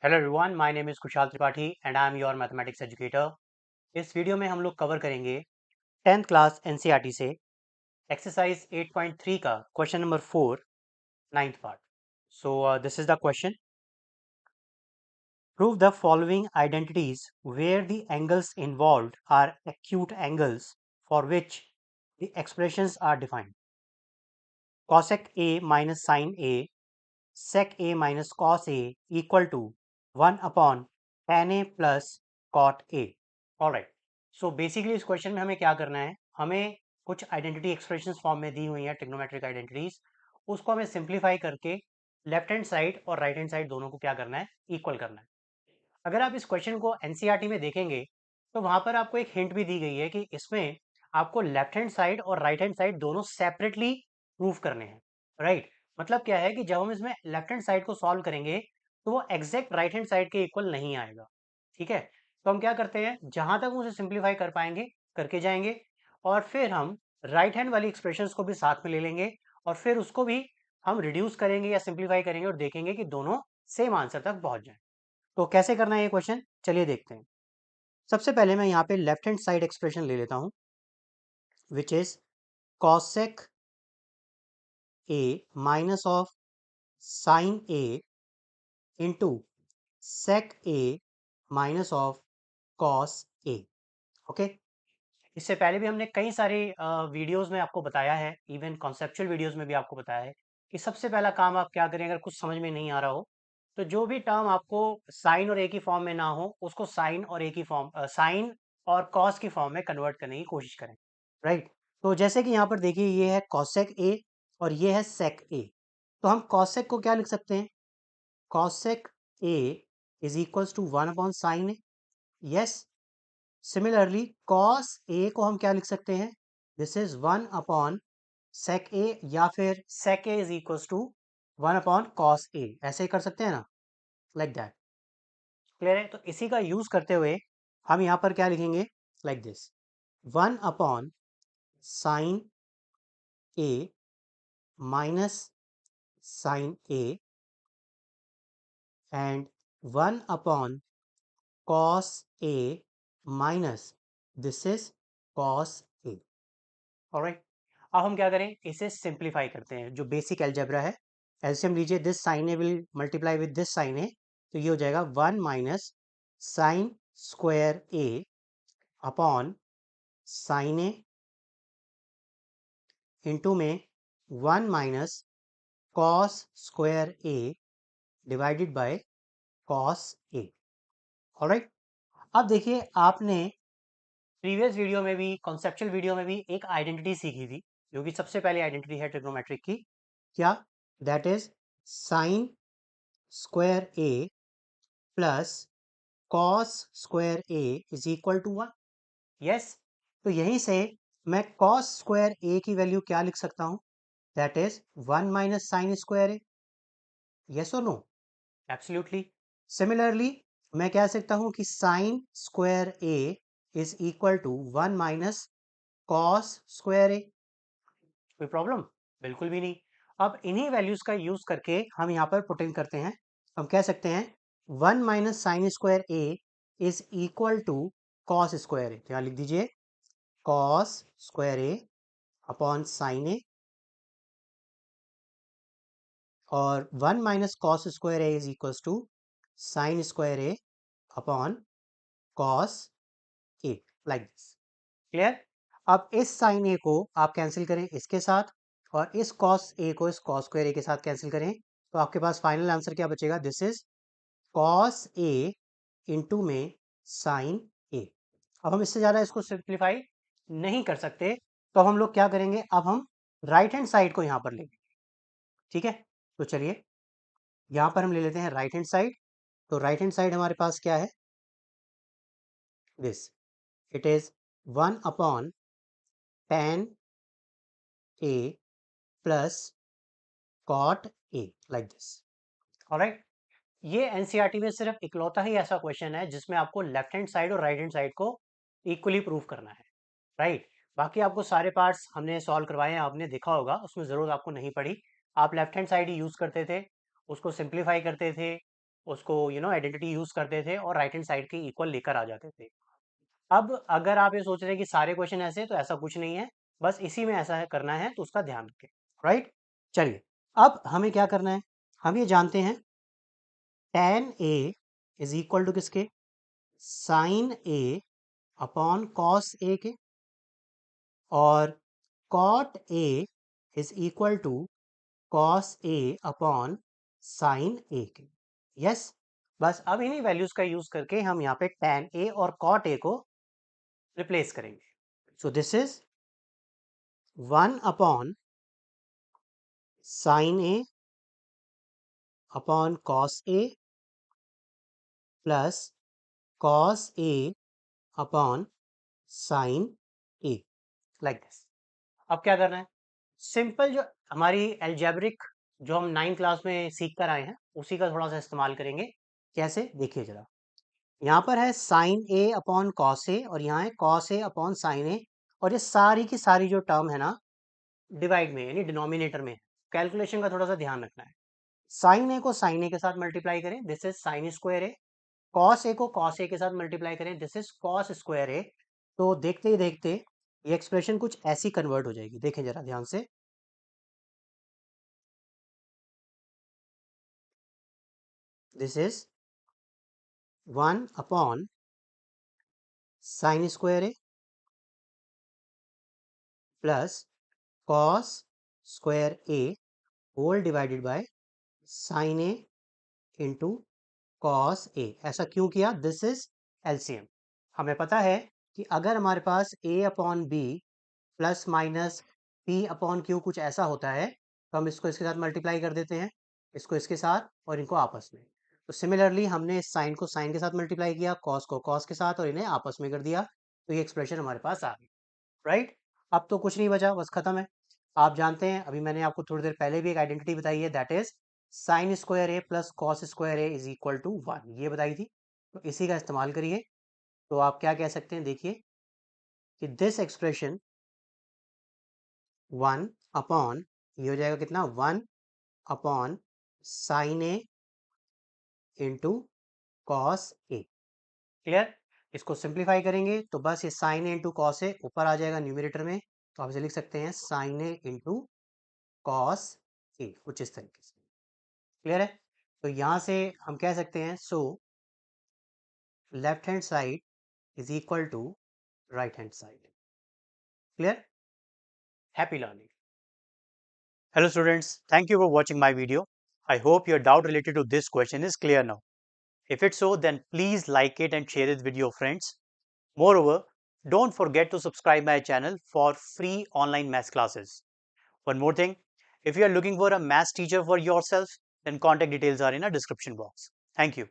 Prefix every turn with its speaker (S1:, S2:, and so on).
S1: Hello everyone, my name is Kushal Tripathi and I am your mathematics educator. इस video में हम लोग कवर करेंगे 10th क्लास एनसीईआरटी से एक्सरसाइज 8.3 का question number 4, ninth part. So this is the question. Prove the following identities where the angles involved are acute angles for which the expressions are defined. cosec a minus sin a sec a minus cos a equal to 1 upon tan a plus cot a। Alright, so basically इस question में हमें क्या करना है, हमें कुछ identity expressions form में दी हुई हैं, ट्रिग्नोमेट्रिक आइडेंटिटीज। उसको हमें सिंप्लीफाई करके लेफ्ट हैंड साइड और राइट हैंड साइड दोनों को क्या करना है, इक्वल करना है। अगर आप इस क्वेश्चन को एनसीईआरटी में देखेंगे तो वहां पर आपको एक हिंट भी दी गई है कि इसमें आपको लेफ्ट हैंड साइड और राइट हैंड साइड दोनों सेपरेटली प्रूव करने हैं। राइट, मतलब क्या है कि जब हम इसमें लेफ्ट हैंड साइड को सॉल्व करेंगे तो वो एग्जैक्ट राइट हैंड साइड के इक्वल नहीं आएगा। ठीक है, तो हम क्या करते हैं, जहां तक उसे सिंप्लीफाई कर पाएंगे करके जाएंगे और फिर हम राइट हैंड वाली एक्सप्रेशंस को भी साथ में ले लेंगे और फिर उसको भी हम रिड्यूस करेंगे या सिंप्लीफाई करेंगे और देखेंगे कि दोनों सेम आंसर तक पहुंच जाए। तो कैसे करना है ये क्वेश्चन, चलिए देखते हैं। सबसे पहले मैं यहाँ पे लेफ्ट हैंड साइड एक्सप्रेशन ले लेता हूँ, which is cosec a minus of sin a into sec a minus of cos a। Okay, इससे पहले भी हमने कई सारे वीडियोस में आपको बताया है, इवन कॉन्सेप्चुअल वीडियोस में भी आपको बताया है कि सबसे पहला काम आप क्या करें अगर कुछ समझ में नहीं आ रहा हो, तो जो भी टर्म आपको साइन और ए की फॉर्म में ना हो उसको साइन और ए की फॉर्म, साइन और कॉस की फॉर्म में कन्वर्ट करने की कोशिश करें। राइट, तो जैसे कि यहाँ पर देखिए ये है कॉसेक ए और ये है सेक ए। तो हम कॉसेक को क्या लिख सकते हैं, cosec A is equals to 1/sin A. Yes, similarly cos A को हम क्या लिख सकते हैं, दिस इज 1/sec ए या फिर sec A is equals to 1/cos A, ऐसे कर सकते हैं ना, लाइक दैट। क्लियर है, तो इसी का यूज करते हुए हम यहाँ पर क्या लिखेंगे, like this, 1/sin A minus sin a and 1/cos a minus this is cos a। Alright, अब हम क्या करें, इसे सिंप्लीफाई करते हैं, जो बेसिक अलजेब्रा है। एलसीएम लीजिए, this sine A will multiply with this sine A, तो ये हो जाएगा 1 minus sine square A upon sine A into में 1 minus cos square A divided by cos A. Alright, अब देखिए आपने प्रीवियस वीडियो में भी, कॉन्सेप्चुअल वीडियो में भी एक आइडेंटिटी सीखी थी, जो कि सबसे पहली आइडेंटिटी है ट्रिग्नोमेट्रिक की। क्या, that is sine square A plus cos square A is equal to 1। Yes, तो यहीं से मैं कॉस स्क्वायर ए की वैल्यू क्या लिख सकता हूं, that is 1 minus sine square A. Yes और नो, एब्सोल्युटली। सिमिलरली मैं कह सकता हूं कि sine square A is equal to 1 minus cos square A. कोई प्रॉब्लम, बिल्कुल भी नहीं। अब इन्हीं वैल्यूज का यूज करके हम यहाँ पर पुट इन करते हैं। हम कह सकते हैं 1 minus sine square A is equal to cos square A, तो यहाँ लिख दीजिए cos square A upon sine A, और 1 minus cos square A is equal to sine square A upon cos A, like this. Clear, अब इस sign ए को आप cancel करें इसके साथ और इस कॉस ए को इस कॉस स्क्वायर ए के साथ कैंसिल करें, तो आपके पास फाइनल आंसर क्या बचेगा, this is cos A into में साइन ए। अब हम इससे ज़्यादा इसको सिंप्लीफाई नहीं कर सकते, तो हम लोग क्या करेंगे, अब हम राइट हैंड साइड को यहाँ पर लेंगे। ठीक है, तो चलिए यहाँ पर हम ले लेते हैं राइट हैंड साइड। तो राइट हैंड साइड हमारे पास क्या है, this, it is 1/tan a plus cot a, like this. Alright, ये एनसीईआरटी में सिर्फ इकलौता ही ऐसा क्वेश्चन है जिसमें आपको लेफ्ट हैंड साइड और right hand side equally prove प्रूव करना है। राइट, बाकी आपको सारे पार्ट्स हमने सॉल्व करवाए हैं, आपने देखा होगा, उसमें ज़रूरत आपको नहीं पड़ी। आप लेफ्ट हैंड साइड ही यूज़ करते थे, उसको सिंप्लीफाई करते थे उसको आइडेंटिटी यूज करते थे और राइट हैंड साइड के इक्वल लेकर आ जाते थे। अब अगर आप ये सोच रहे हैं कि सारे क्वेश्चन ऐसे, तो ऐसा कुछ नहीं है, बस इसी में ऐसा है करना है, तो उसका ध्यान रखें। राइट, चलिए अब हमें क्या करना है, हम ये जानते हैं tan A is equal to किसके, sine A upon cos A के, और cot A is equal to cos A upon sine A के। यस, बस अब इन्हीं वैल्यूज का यूज करके हम यहाँ पे tan A और cot A को रिप्लेस करेंगे। सो this is 1 upon sine A upon cos A plus cos A upon sine A, like this. अब क्या करना है, सिंपल जो हमारी एल्जेब्रिक जो हम 9th क्लास में सीख कर आए हैं, उसी का थोड़ा सा इस्तेमाल करेंगे। कैसे, देखिए जरा, यहाँ पर है साइन ए अपॉन कॉस ए, और यहाँ है cos A upon sine A, और ये सारी की सारी जो टर्म है ना, डिवाइड में यानी डिनोमिनेटर में। कैलकुलेशन का थोड़ा सा ध्यान रखना है। साइन ए को साइन ए के साथ मल्टीप्लाई करें, this is sine square A. Cos A को कॉस ए के साथ मल्टीप्लाई करें, this is cos square A. तो देखते ही देखते ये एक्सप्रेशन कुछ ऐसी कन्वर्ट हो जाएगी, देखें जरा ध्यान से। This is 1 upon sine square A plus cos square A whole divided by sine A into cos A. ऐसा क्यों किया, दिस इज एलसीएम। हमें पता है कि अगर हमारे पास a upon b plus minus p upon q कुछ ऐसा होता है, तो हम इसको इसके साथ मल्टीप्लाई कर देते हैं, इसको इसके साथ और इनको आपस में। तो सिमिलरली हमने इस साइन को साइन के साथ मल्टीप्लाई किया, कॉस को कॉस के साथ, और इन्हें आपस में कर दिया, तो ये एक्सप्रेशन हमारे पास आ गई। राइट, अब तो कुछ नहीं बचा, बस खत्म है। आप जानते हैं, अभी मैंने आपको थोड़ी देर पहले भी एक आइडेंटिटी बताई है, that is sine square A plus cos square A is equal to 1, ये बताई थी। तो इसी का इस्तेमाल करिए। तो आप क्या कह सकते हैं, देखिए कि दिस एक्सप्रेशन 1 अपॉन, ये हो जाएगा कितना, 1 upon sine A into cos A. Clear, इसको सिंप्लीफाई करेंगे तो बस ये साइन ए इंटू कॉस ए ऊपर आ जाएगा न्यूमरेटर में, तो आप इसे लिख सकते हैं साइन ए इंटू कॉस ए, कुछ इस तरीके से। क्लियर है, तो यहां से हम कह सकते हैं, so left hand side is equal to right hand side. Clear, happy learning. Hello students, thank you for watching my video. I hope your doubt related to this question is clear now. If it's so, then please like it and share it with your friends. Moreover, don't forget to subscribe my channel for free online maths classes. One more thing, if you are looking for a maths teacher for yourself, then contact details are in a description box. Thank you.